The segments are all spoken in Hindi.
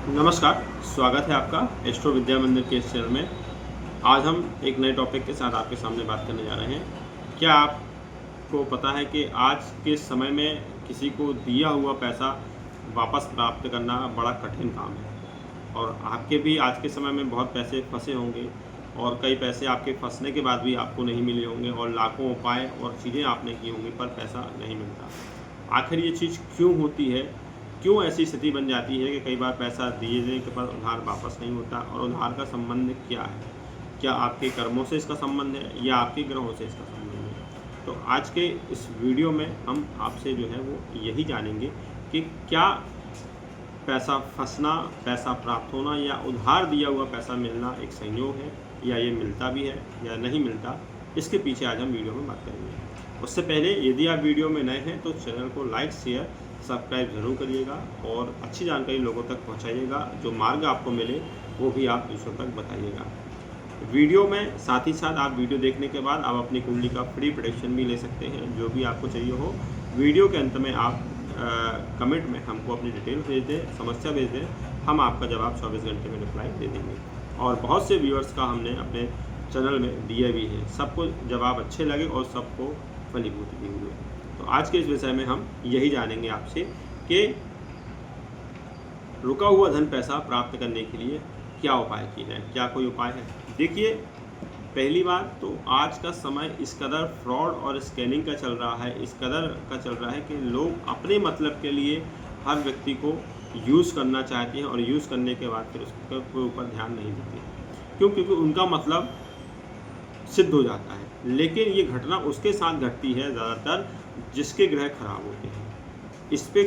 नमस्कार, स्वागत है आपका एस्ट्रो विद्या मंदिर के इस चैनल में। आज हम एक नए टॉपिक के साथ आपके सामने बात करने जा रहे हैं। क्या आपको पता है कि आज के समय में किसी को दिया हुआ पैसा वापस प्राप्त करना बड़ा कठिन काम है और आपके भी आज के समय में बहुत पैसे फँसे होंगे और कई पैसे आपके फँसने के बाद भी आपको नहीं मिले होंगे और लाखों उपाय और चीज़ें आपने की होंगी पर पैसा नहीं मिलता। आखिर ये चीज़ क्यों होती है? क्यों ऐसी स्थिति बन जाती है कि कई बार पैसा दिए देने के बाद उधार वापस नहीं होता और उधार का संबंध क्या है? क्या आपके कर्मों से इसका संबंध है या आपके ग्रहों से इसका संबंध है? तो आज के इस वीडियो में हम आपसे जो है वो यही जानेंगे कि क्या पैसा फंसना, पैसा प्राप्त होना या उधार दिया हुआ पैसा मिलना एक संयोग है या ये मिलता भी है या नहीं मिलता, इसके पीछे आज हम वीडियो में बात करेंगे। उससे पहले यदि आप वीडियो में नए हैं तो चैनल को लाइक, शेयर, सब्सक्राइब ज़रूर करिएगा और अच्छी जानकारी लोगों तक पहुंचाइएगा। जो मार्ग आपको मिले वो भी आप दूसरों तक बताइएगा। वीडियो में साथ ही साथ आप वीडियो देखने के बाद आप अपनी कुंडली का फ्री प्रेडिक्शन भी ले सकते हैं, जो भी आपको चाहिए हो। वीडियो के अंत में आप कमेंट में हमको अपनी डिटेल भेज दें, समस्या भेज दें, हम आपका जवाब 24 घंटे में रिप्लाई दे देंगे। और बहुत से व्यूअर्स का हमने अपने चैनल में दिया भी है, सबको जवाब अच्छे लगे और सबको फलीभूत भी हुए। तो आज के इस विषय में हम यही जानेंगे आपसे कि रुका हुआ धन पैसा प्राप्त करने के लिए क्या उपाय किए जाए, क्या कोई उपाय है? देखिए, पहली बात तो आज का समय इस कदर फ्रॉड और स्कैनिंग का चल रहा है, इस कदर का चल रहा है कि लोग अपने मतलब के लिए हर व्यक्ति को यूज़ करना चाहते हैं और यूज़ करने के बाद फिर उसके ऊपर ध्यान नहीं देते। क्यों? क्योंकि उनका मतलब सिद्ध हो जाता है। लेकिन ये घटना उसके साथ घटती है ज़्यादातर जिसके ग्रह खराब होते हैं। इस पे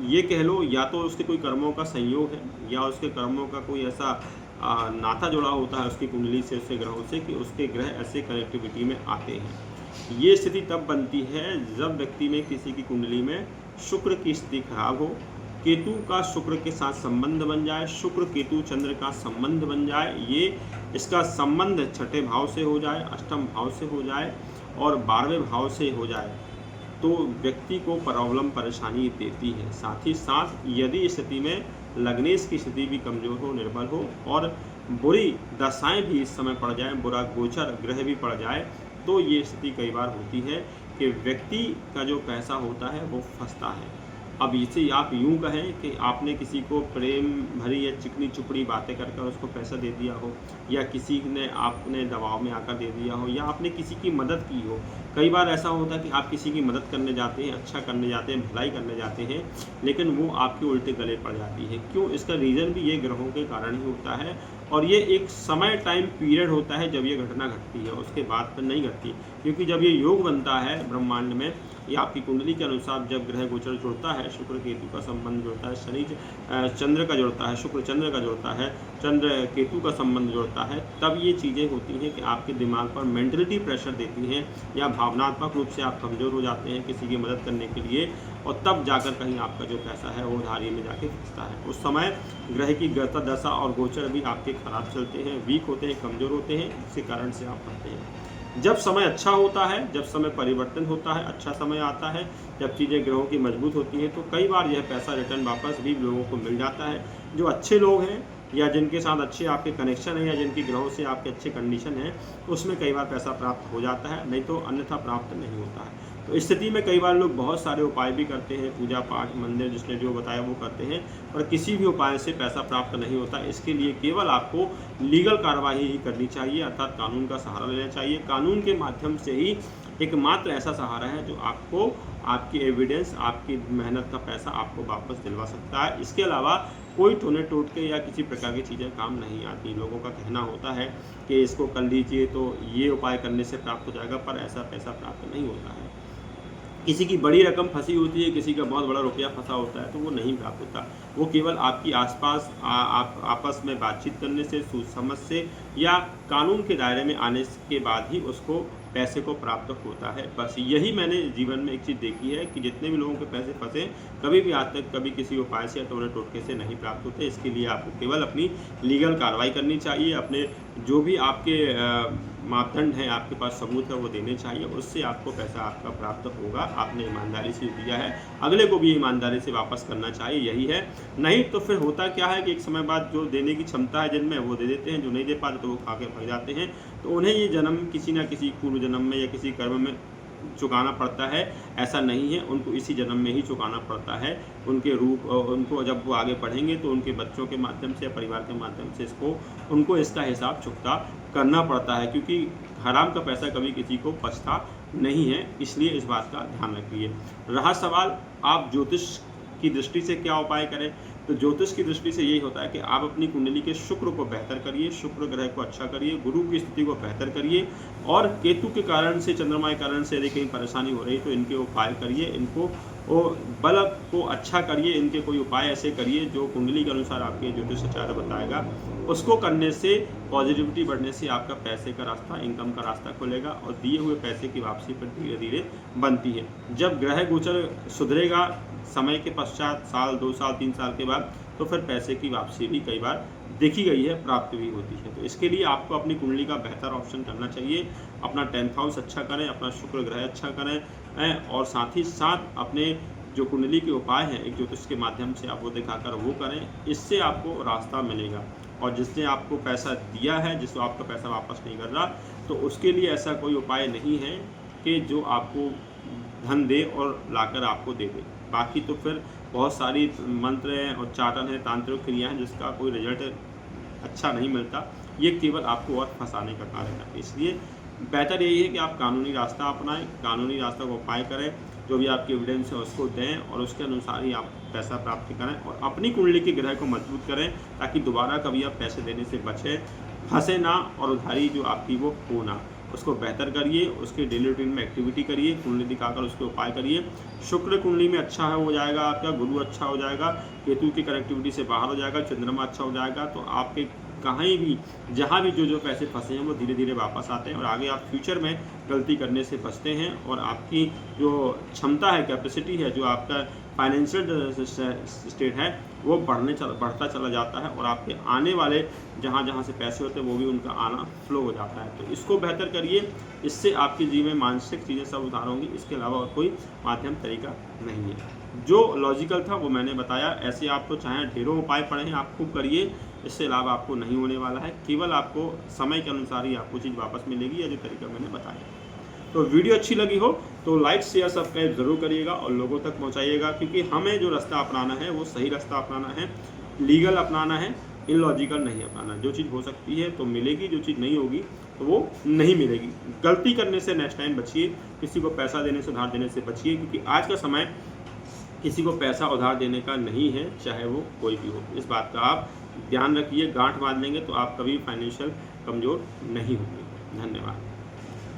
ये कह लो, या तो उसके कोई कर्मों का संयोग है या उसके कर्मों का कोई ऐसा नाता जुड़ा होता है उसकी कुंडली से, उसके ग्रहों से, कि उसके ग्रह ऐसे कनेक्टिविटी में आते हैं। ये स्थिति तब बनती है जब व्यक्ति में किसी की कुंडली में शुक्र की स्थिति खराब हो, केतु का शुक्र के साथ संबंध बन जाए, शुक्र केतु चंद्र का संबंध बन जाए, ये इसका संबंध छठे भाव से हो जाए, अष्टम भाव से हो जाए और 12वें भाव से हो जाए, तो व्यक्ति को प्रॉब्लम परेशानी देती है। साथ ही साथ यदि स्थिति में लग्नेश की स्थिति भी कमज़ोर हो, निर्बल हो और बुरी दशाएं भी इस समय पड़ जाए, बुरा गोचर ग्रह भी पड़ जाए, तो ये स्थिति कई बार होती है कि व्यक्ति का जो पैसा होता है वो फंसता है। अब इसे आप यूँ कहें कि आपने किसी को प्रेम भरी या चिकनी चुपड़ी बातें कर कर उसको पैसा दे दिया हो, या किसी ने आपने दबाव में आकर दे दिया हो, या आपने किसी की मदद की हो। कई बार ऐसा होता है कि आप किसी की मदद करने जाते हैं, अच्छा करने जाते हैं, भलाई करने जाते हैं, लेकिन वो आपके उल्टे गले पड़ जाती है। क्यों? इसका रीज़न भी ये ग्रहों के कारण ही होता है और ये एक समय टाइम पीरियड होता है जब ये घटना घटती है, उसके बाद फिर नहीं घटती। क्योंकि जब ये योग बनता है ब्रह्मांड में, या आपकी कुंडली के अनुसार जब ग्रह गोचर जुड़ता है, शुक्र केतु का संबंध जुड़ता है, शनि चंद्र का जुड़ता है, शुक्र चंद्र का जुड़ता है, चंद्र केतु का संबंध जुड़ता है, तब ये चीज़ें होती हैं कि आपके दिमाग पर मेंटलिटी प्रेशर देती हैं या भावनात्मक रूप से आप कमज़ोर हो जाते हैं किसी की मदद करने के लिए, और तब जाकर कहीं आपका जो पैसा है वो उधारी में जाके फंसता है। उस समय ग्रह की गता दशा और गोचर भी आपके खराब चलते हैं, वीक होते हैं, कमज़ोर होते हैं, इसी कारण से आप फंसते हैं। जब समय अच्छा होता है, जब समय परिवर्तन होता है, अच्छा समय आता है, जब चीज़ें ग्रहों की मजबूत होती हैं, तो कई बार यह पैसा रिटर्न वापस भी लोगों को मिल जाता है। जो अच्छे लोग हैं या जिनके साथ अच्छे आपके कनेक्शन हैं या जिनकी ग्रहों से आपके अच्छे कंडीशन हैं, उसमें कई बार पैसा प्राप्त हो जाता है, नहीं तो अन्यथा प्राप्त नहीं होता है। तो इस स्थिति में कई बार लोग बहुत सारे उपाय भी करते हैं, पूजा पाठ, मंदिर, जिसने जो बताया वो करते हैं, पर किसी भी उपाय से पैसा प्राप्त नहीं होता। इसके लिए केवल आपको लीगल कार्रवाई ही करनी चाहिए, अर्थात कानून का सहारा लेना चाहिए। कानून के माध्यम से ही एकमात्र ऐसा सहारा है जो आपको आपकी एविडेंस, आपकी मेहनत का पैसा आपको वापस दिलवा सकता है। इसके अलावा कोई टोने टोटके या किसी प्रकार की चीज़ें काम नहीं आती। लोगों का कहना होता है कि इसको कर लीजिए तो ये उपाय करने से प्राप्त हो जाएगा, पर ऐसा पैसा प्राप्त नहीं होता है। किसी की बड़ी रकम फंसी होती है, किसी का बहुत बड़ा रुपया फंसा होता है, तो वो नहीं प्राप्त होता। वो केवल आपकी आसपास आप आपस में बातचीत करने से, सोच समझ से या कानून के दायरे में आने के बाद ही उसको पैसे को प्राप्त होता है। बस यही मैंने जीवन में एक चीज़ देखी है कि जितने भी लोगों के पैसे फंसे, कभी भी आज तक कभी किसी उपाय से या टोने टोटके से नहीं प्राप्त होते। इसके लिए आपको केवल अपनी लीगल कार्रवाई करनी चाहिए, अपने जो भी आपके मापदंड हैं, आपके पास सबूत है, वो देने चाहिए। उससे आपको पैसा आपका प्राप्त होगा। आपने ईमानदारी से दिया है, अगले को भी ईमानदारी से वापस करना चाहिए, यही है। नहीं तो फिर होता क्या है कि एक समय बाद जो देने की क्षमता है जिनमें, वो दे देते हैं, जो नहीं दे पाते तो वो खा के भाग जाते हैं। तो उन्हें ये जन्म किसी न किसी पूर्व जन्म में या किसी कर्म में चुकाना पड़ता है। ऐसा नहीं है, उनको इसी जन्म में ही चुकाना पड़ता है। उनके रूप, उनको जब वो आगे बढ़ेंगे तो उनके बच्चों के माध्यम से या परिवार के माध्यम से उनको इसका हिसाब चुकता करना पड़ता है, क्योंकि हराम का पैसा कभी किसी को बचता नहीं है। इसलिए इस बात का ध्यान रखिए। रहा सवाल आप ज्योतिष की दृष्टि से क्या उपाय करें, तो ज्योतिष की दृष्टि से यही होता है कि आप अपनी कुंडली के शुक्र को बेहतर करिए, शुक्र ग्रह को अच्छा करिए, गुरु की स्थिति को बेहतर करिए, और केतु के कारण से, चंद्रमा के कारण से यदि कहीं परेशानी हो रही है तो इनके उपाय करिए, इनको बल को अच्छा करिए, इनके कोई उपाय ऐसे करिए जो कुंडली के अनुसार आपके ज्योतिष आचार्य बताएगा। उसको करने से, पॉजिटिविटी बढ़ने से आपका पैसे का रास्ता, इनकम का रास्ता खुलेगा, और दिए हुए पैसे की वापसी पर धीरे धीरे बनती है। जब ग्रह गोचर सुधरेगा समय के पश्चात, साल 2 साल 3 साल के बाद, तो फिर पैसे की वापसी भी कई बार देखी गई है, प्राप्त भी होती है। तो इसके लिए आपको अपनी कुंडली का बेहतर ऑप्शन करना चाहिए। अपना 10th हाउस अच्छा करें, अपना शुक्र ग्रह अच्छा करें, और साथ ही साथ अपने जो कुंडली के उपाय हैं एक ज्योतिष के माध्यम से आप वो दिखाकर वो करें। इससे आपको रास्ता मिलेगा। और जिसने आपको पैसा दिया है, जिसको आपका पैसा वापस नहीं कर रहा, तो उसके लिए ऐसा कोई उपाय नहीं है कि जो आपको धन दे और लाकर आपको दे दे। बाकी तो फिर बहुत सारी मंत्र हैं और चाटन है, तांत्रिक क्रिया हैं, जिसका कोई रिजल्ट अच्छा नहीं मिलता। ये केवल आपको और फंसाने का कारण है। इसलिए बेहतर यही है कि आप कानूनी रास्ता अपनाएं, कानूनी रास्ता का उपाय करें, जो भी आपके एविडेंस है उसको दें, और उसके अनुसार ही आप पैसा प्राप्त करें, और अपनी कुंडली के ग्रह को मजबूत करें, ताकि दोबारा कभी आप पैसे देने से बचें, फंसे ना, और उधारी जो आपकी वो हो ना। उसको बेहतर करिए, उसके डेली रूटीन में एक्टिविटी करिए, कुंडली दिखाकर उसके उपाय करिए। शुक्र कुंडली में अच्छा है हो जाएगा आपका, गुरु अच्छा हो जाएगा, केतु की कनेक्टिविटी से बाहर हो जाएगा, चंद्रमा अच्छा हो जाएगा, तो आपके कहीं भी, जहाँ भी जो पैसे फंसे हैं वो धीरे धीरे वापस आते हैं, और आगे आप फ्यूचर में गलती करने से बचते हैं, और आपकी जो क्षमता है, कैपेसिटी है, जो आपका फाइनेंशियल स्टेट है, वो बढ़ता चला जाता है, और आपके आने वाले जहाँ जहाँ से पैसे होते हैं वो भी उनका आना फ्लो हो जाता है। तो इसको बेहतर करिए, इससे आपके जीवन में मानसिक चीज़ें सब उधार होंगी। इसके अलावा और कोई माध्यम तरीका नहीं है। जो लॉजिकल था वो मैंने बताया। ऐसे आप तो चाहे ढेरों उपाय पढ़ें, आप खूब करिए, इससे लाभ आपको नहीं होने वाला है। केवल आपको समय के अनुसार ही आपको चीज़ वापस मिलेगी, या जो तरीका मैंने बताया। तो वीडियो अच्छी लगी हो तो लाइक शेयर सब्सक्राइब ज़रूर करिएगा, और लोगों तक पहुंचाइएगा, क्योंकि हमें जो रास्ता अपनाना है वो सही रास्ता अपनाना है, लीगल अपनाना है, इलॉजिकल नहीं अपनाना। जो चीज़ हो सकती है तो मिलेगी, जो चीज़ नहीं होगी तो वो नहीं मिलेगी। गलती करने से नेक्स्ट टाइम बचिए, किसी को पैसा देने से, उधार देने से बचिए, क्योंकि आज का समय किसी को पैसा उधार देने का नहीं है, चाहे वो कोई भी हो। इस बात का आप ध्यान रखिए। गांठ बांध लेंगे तो आप कभी फाइनेंशियल कमज़ोर नहीं होंगे। धन्यवाद।